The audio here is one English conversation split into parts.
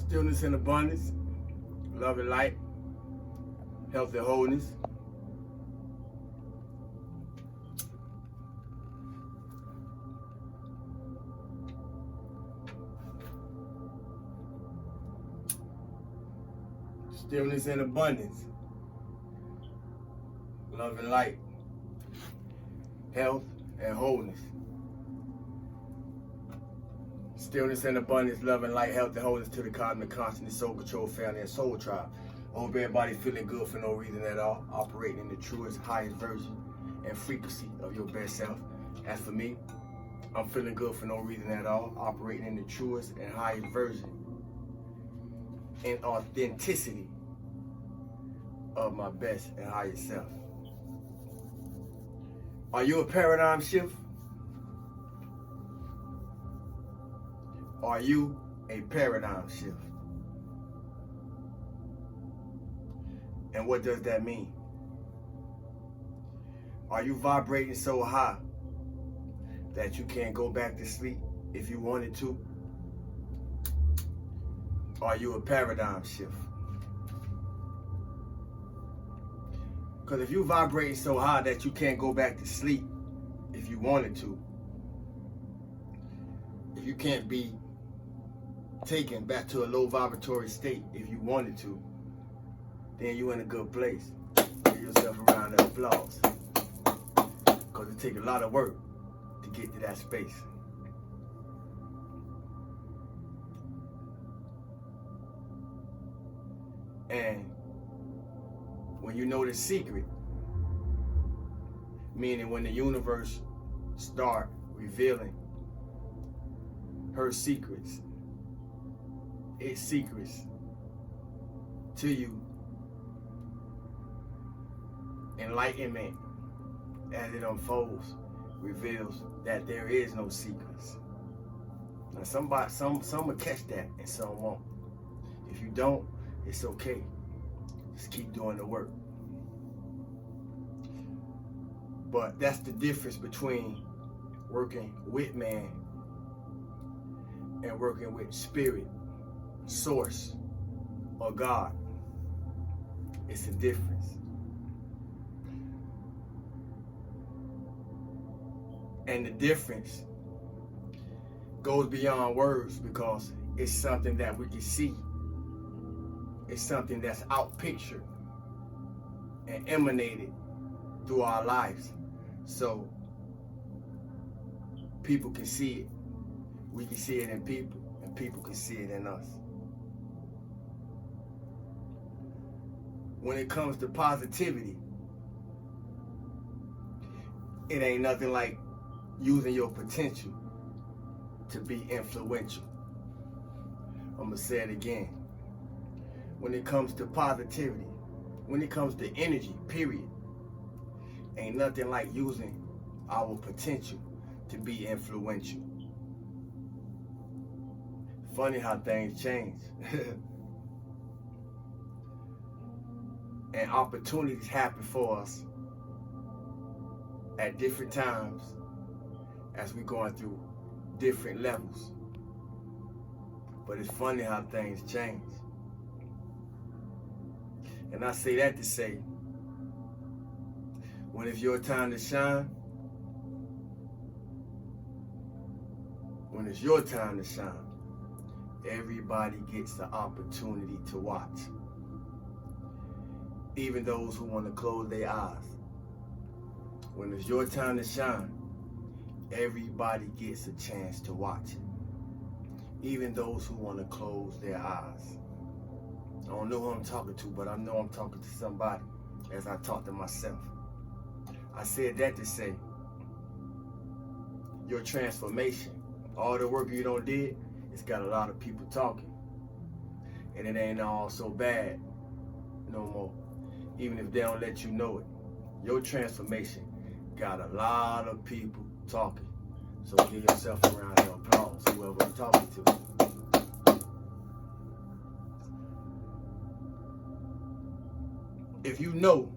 Stillness and Abundance, Love and Light, Health and Wholeness. Stillness and Abundance, Love and Light, Health and Wholeness. Stillness and Abundance, Love and Light, Health and Wholeness to the Cosmic Consciousness, Soul Control Family, and Soul Tribe. I hope everybody feeling good for no reason at all, operating in the truest, highest version and frequency of your best self. As for me, I'm feeling good for no reason at all, operating in the truest and highest version and authenticity of my best and highest self. Are you a paradigm shift? Are you a paradigm shift? And what does that mean? Are you vibrating so high that you can't go back to sleep if you wanted to? Are you a paradigm shift? Because if you vibrating so high that you can't go back to sleep if you wanted to, if you can't be taken back to a low vibratory state if you wanted to, then you're in a good place. Give yourself a round of applause. Because it takes a lot of work to get to that space. And when you know the secret, meaning when the universe start revealing her secrets, its secrets to you, enlightenment as it unfolds reveals that there is no secrets. Now some will catch that and some won't. If you don't, it's okay. Just keep doing the work. But that's the difference between working with man and working with spirit, source, or God. It's a difference. And the difference goes beyond words because it's something that we can see. It's something that's outpictured and emanated through our lives. So people can see it. We can see it in people, and people can see it in us. When it comes to positivity, it ain't nothing like using your potential to be influential. I'm gonna say it again. When it comes to positivity, when it comes to energy, period, ain't nothing like using our potential to be influential. Funny how things change. And opportunities happen for us at different times as we're going through different levels. But it's funny how things change. And I say that to say, when it's your time to shine, when it's your time to shine, everybody gets the opportunity to watch. Even those who want to close their eyes. When it's your time to shine, everybody gets a chance to watch it. Even those who want to close their eyes. I don't know who I'm talking to, but I know I'm talking to somebody as I talk to myself. I said that to say, your transformation, all the work you done did, it's got a lot of people talking. And it ain't all so bad no more. Even if they don't let you know it. Your transformation got a lot of people talking. So give yourself a round of applause, whoever you're talking to. If you know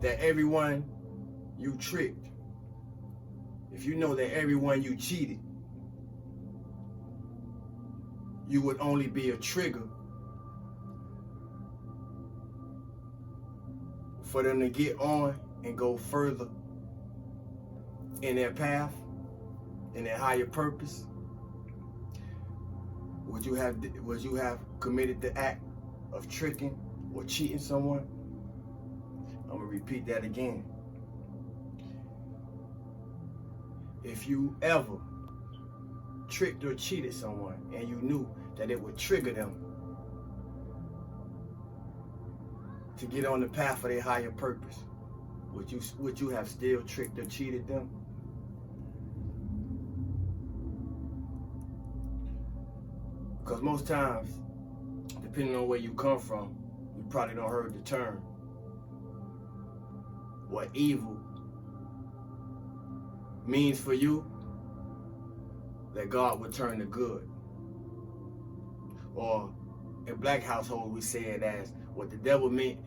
that everyone you tricked, if you know that everyone you cheated, you would only be a trigger for them to get on and go further in their path, in their higher purpose? Would you have committed the act of tricking or cheating someone? I'm gonna repeat that again. If you ever tricked or cheated someone and you knew that it would trigger them to get on the path of their higher purpose, would you have still tricked or cheated them? Because most times, depending on where you come from, you probably don't heard the term, what evil means for you, that God would turn to good. Or in black household, we say it as what the devil meant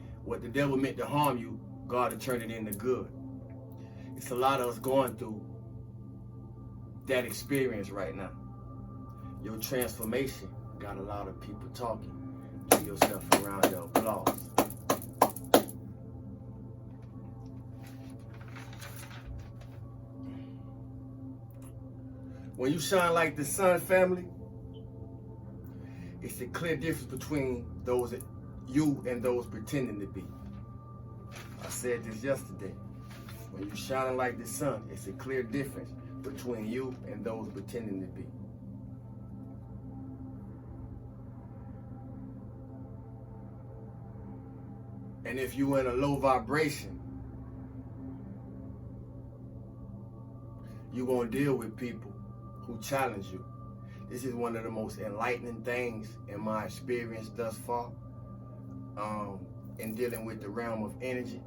to harm you, God will turn it into good. It's a lot of us going through that experience right now. Your transformation got a lot of people talking. Give yourself a round of applause. When you shine like the sun, family, it's a clear difference between those that you and those pretending to be. I said this yesterday. When you shining like the sun, it's a clear difference between you and those pretending to be. And if you're in a low vibration, you're going to deal with people who challenge you. This is one of the most enlightening things in my experience thus far, in dealing with the realm of energy.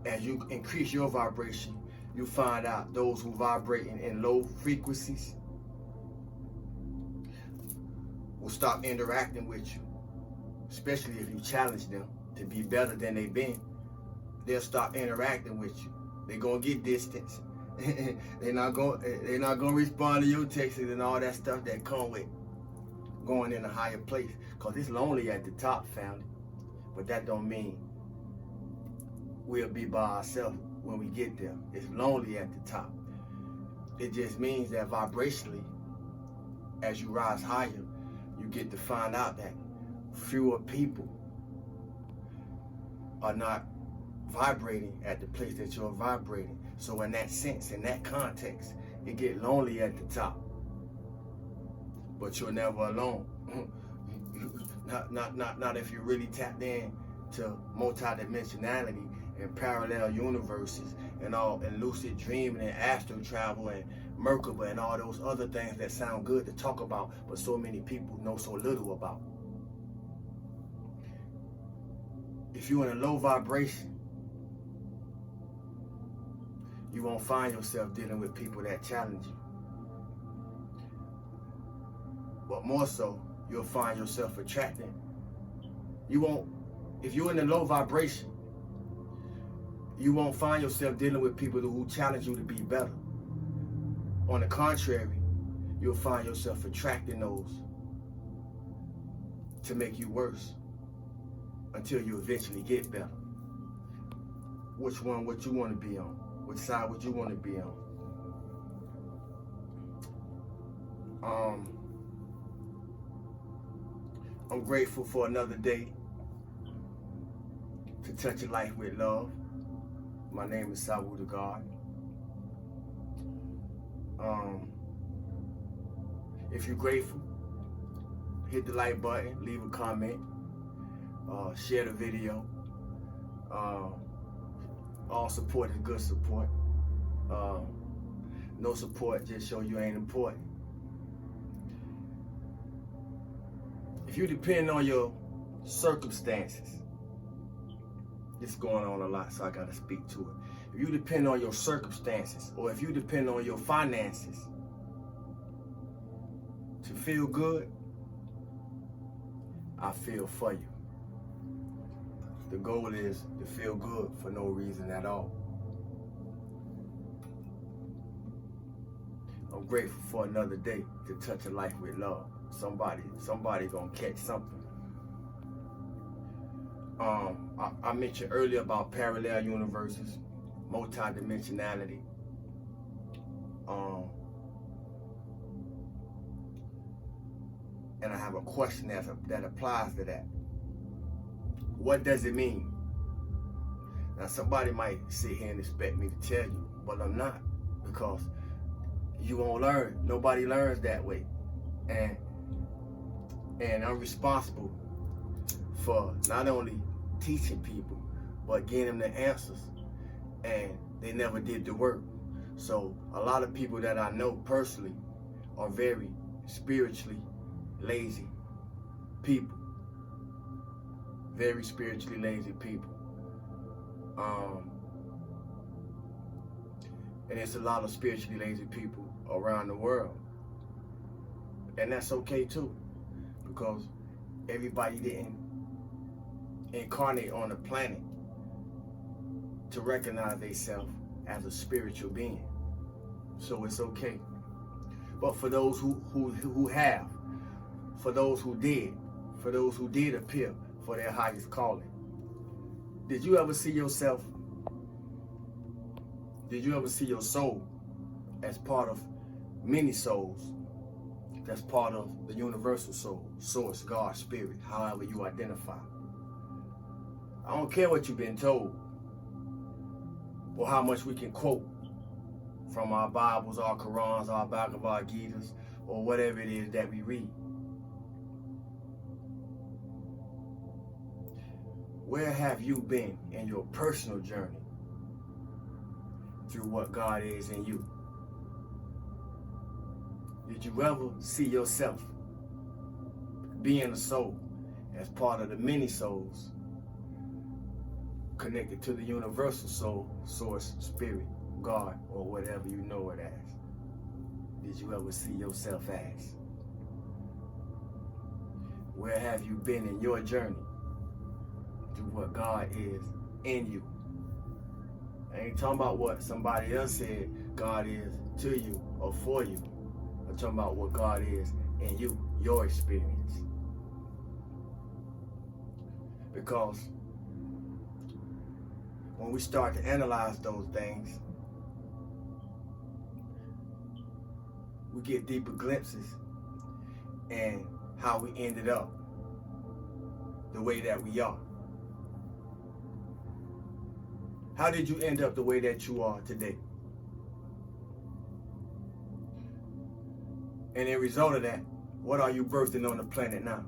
As you increase your vibration, you find out those who vibrate in low frequencies will stop interacting with you, especially if you challenge them to be better than they've been. They'll stop interacting with you. They're gonna get distance. They're not gonna respond to your texts and all that stuff that come with going in a higher place. Cause it's lonely at the top, family. But that don't mean we'll be by ourselves when we get there. It's lonely at the top. It just means that vibrationally, as you rise higher, you get to find out that fewer people are not vibrating at the place that you're vibrating. So in that sense, in that context, it get lonely at the top. But you're never alone. Not if you're really tapped in to multidimensionality and parallel universes and lucid dreaming and astral travel and Merkaba and all those other things that sound good to talk about, but so many people know so little about. If you're in a low vibration, you won't find yourself dealing with people that challenge you. But more so, you'll find yourself attracting. If you're in a low vibration, you won't find yourself dealing with people who challenge you to be better. On the contrary, you'll find yourself attracting those to make you worse until you eventually get better. Which one would you want to be on? Which side would you want to be on? I'm grateful for another day to touch your life with love. My name is Sabu the God. If you're grateful, hit the like button, leave a comment, share the video. All support is good support. No support just show you ain't important. If you depend on your circumstances, this is going on a lot, so I gotta speak to it. If you depend on your circumstances, or if you depend on your finances to feel good, I feel for you. The goal is to feel good for no reason at all. I'm grateful for another day to touch a life with love. Somebody gonna catch something. I mentioned earlier about parallel universes, multidimensionality. And I have a question that applies to that. What does it mean? Now, somebody might sit here and expect me to tell you, but I'm not, because you won't learn. Nobody learns that way. And I'm responsible for not only teaching people, but getting them the answers. And they never did the work. So a lot of people that I know personally are very spiritually lazy people. Very spiritually lazy people. And there's a lot of spiritually lazy people around the world. And that's okay too, because everybody didn't incarnate on the planet to recognize themselves as a spiritual being. So it's okay. But for those who have, for those who did appear for their highest calling, did you ever see yourself? Did you ever see your soul as part of many souls? That's part of the universal soul, source, God, spirit, however you identify. I don't care what you've been told or how much we can quote from our Bibles, our Qurans, our Bhagavad Gitas, or whatever it is that we read. Where have you been in your personal journey through what God is in you? Did you ever see yourself being a soul as part of the many souls connected to the universal soul, source, spirit, God, or whatever you know it as? Did you ever see yourself as? Where have you been in your journey to what God is in you? I ain't talking about what somebody else said God is to you or for you. I'm talking about what God is in you, your experience. Because when we start to analyze those things, we get deeper glimpses in how we ended up the way that we are. How did you end up the way that you are today? And as a result of that, what are you birthing on the planet now?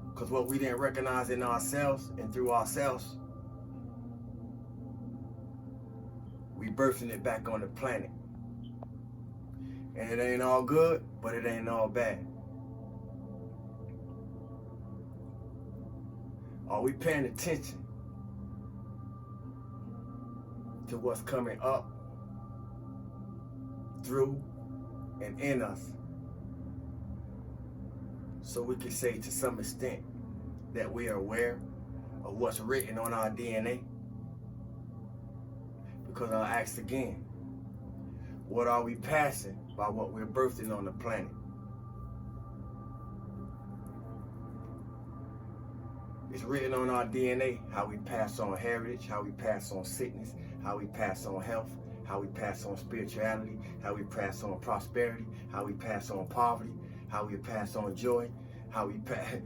Because what we didn't recognize in ourselves and through ourselves, we birthing it back on the planet. And it ain't all good, but it ain't all bad. Are we paying attention to what's coming up, through, and in us, so we can say to some extent that we are aware of what's written on our DNA? Because I'll ask again, what are we passing by what we're birthing on the planet? It's written on our DNA how we pass on heritage, how we pass on sickness, how we pass on health, how we pass on spirituality, how we pass on prosperity, how we pass on poverty, how we pass on joy, how we pass,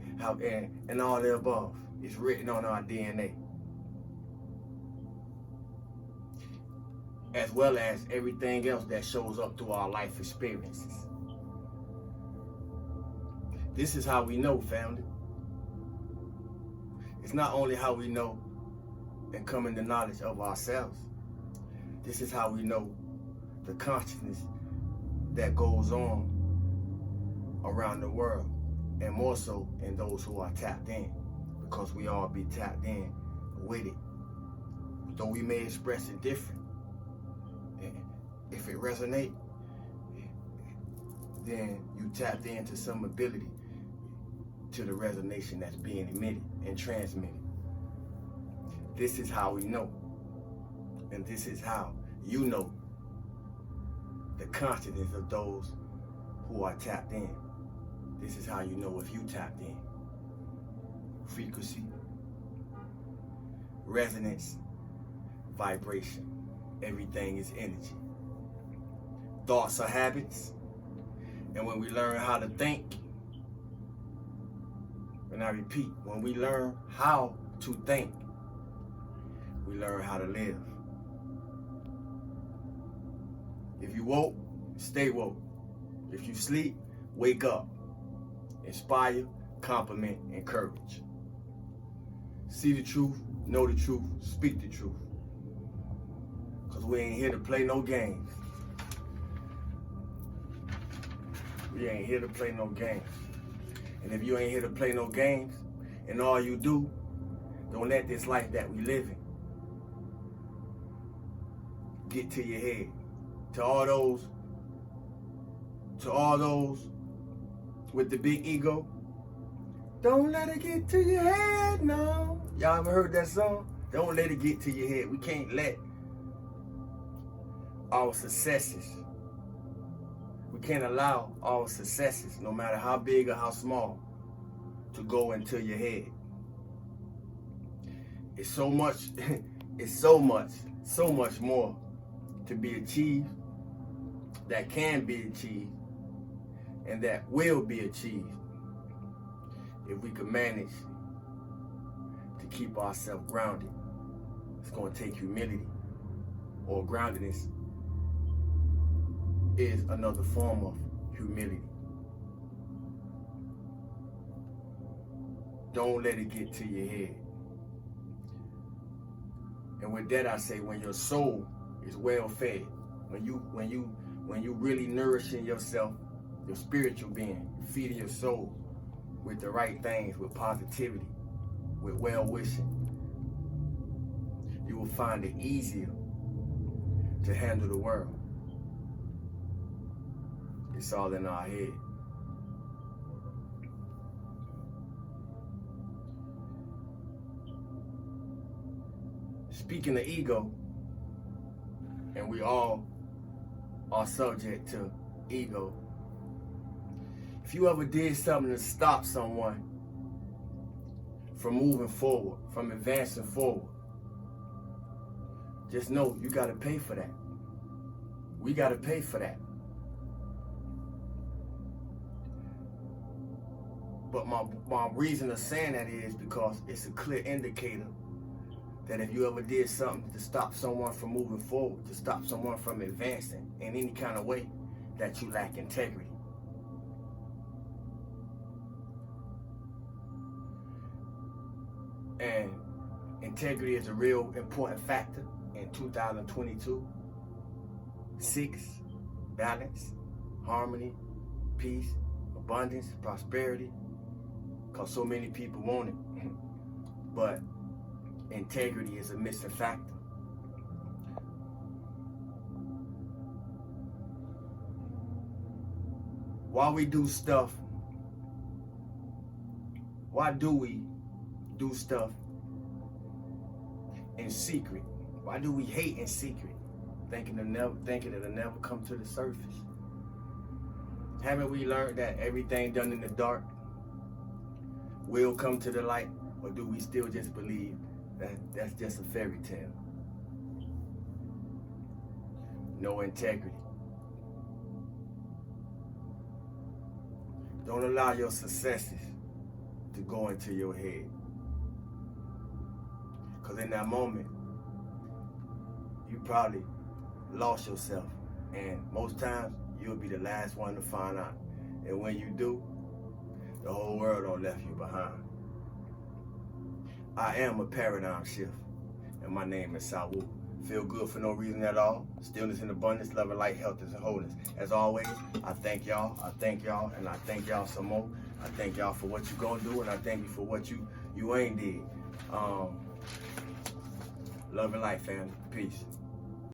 and all the above. It's written on our DNA. As well as everything else that shows up through our life experiences. This is how we know, family. It's not only how we know and come into knowledge of ourselves. This is how we know the consciousness that goes on around the world, and more so in those who are tapped in, because we all be tapped in with it. Though we may express it different. If it resonates, then you tapped into some ability to the resonation that's being emitted and transmitted. This is how we know. And this is how you know the consciousness of those who are tapped in. This is how you know if you tapped in. Frequency, resonance, vibration. Everything is energy. Thoughts are habits. And when we learn how to think, and I repeat, when we learn how to think, we learn how to live. If you woke, stay woke. If you sleep, wake up. Inspire, compliment, encourage. See the truth, know the truth, speak the truth. Because we ain't here to play no games. We ain't here to play no games. And if you ain't here to play no games, and all you do, don't let this life that we live in get to your head. To all those with the big ego, don't let it get to your head, no. Y'all ever heard that song? Don't let it get to your head. We can't let our successes, we can't allow our successes, no matter how big or how small, to go into your head. It's so much, so much more to be achieved, that can be achieved, and that will be achieved if we can manage to keep ourselves grounded. It's going to take humility, or groundedness is another form of humility. Don't let it get to your head. And with that I say, when your soul is well fed, when you really nourishing yourself, your spiritual being, feeding your soul with the right things, with positivity, with well-wishing, you will find it easier to handle the world. It's all in our head. Speaking of ego, and we all are subject to ego. If you ever did something to stop someone from moving forward, from advancing forward, just know you got to pay for that. We got to pay for that. But my reason of saying that is because it's a clear indicator that if you ever did something to stop someone from moving forward, to stop someone from advancing in any kind of way, that you lack integrity. And integrity is a real important factor in 2022. 6, balance, harmony, peace, abundance, prosperity. Because so many people want it. But integrity is a missing factor. Why do we do stuff in secret? Why do we hate in secret? Thinking it'll never come to the surface. Haven't we learned that everything done in the dark will come to the light? Or do we still just believe that that's just a fairy tale? No integrity. Don't allow your successes to go into your head. Because in that moment, you probably lost yourself. And most times, you'll be the last one to find out. And when you do, the whole world don't left you behind. I am a paradigm shift, and my name is Sawu. Feel good for no reason at all. Stillness and abundance, love and light, health and wholeness. As always, I thank y'all, and I thank y'all some more. I thank y'all for what you gonna do, and I thank you for what you ain't did. Love and light, family. Peace.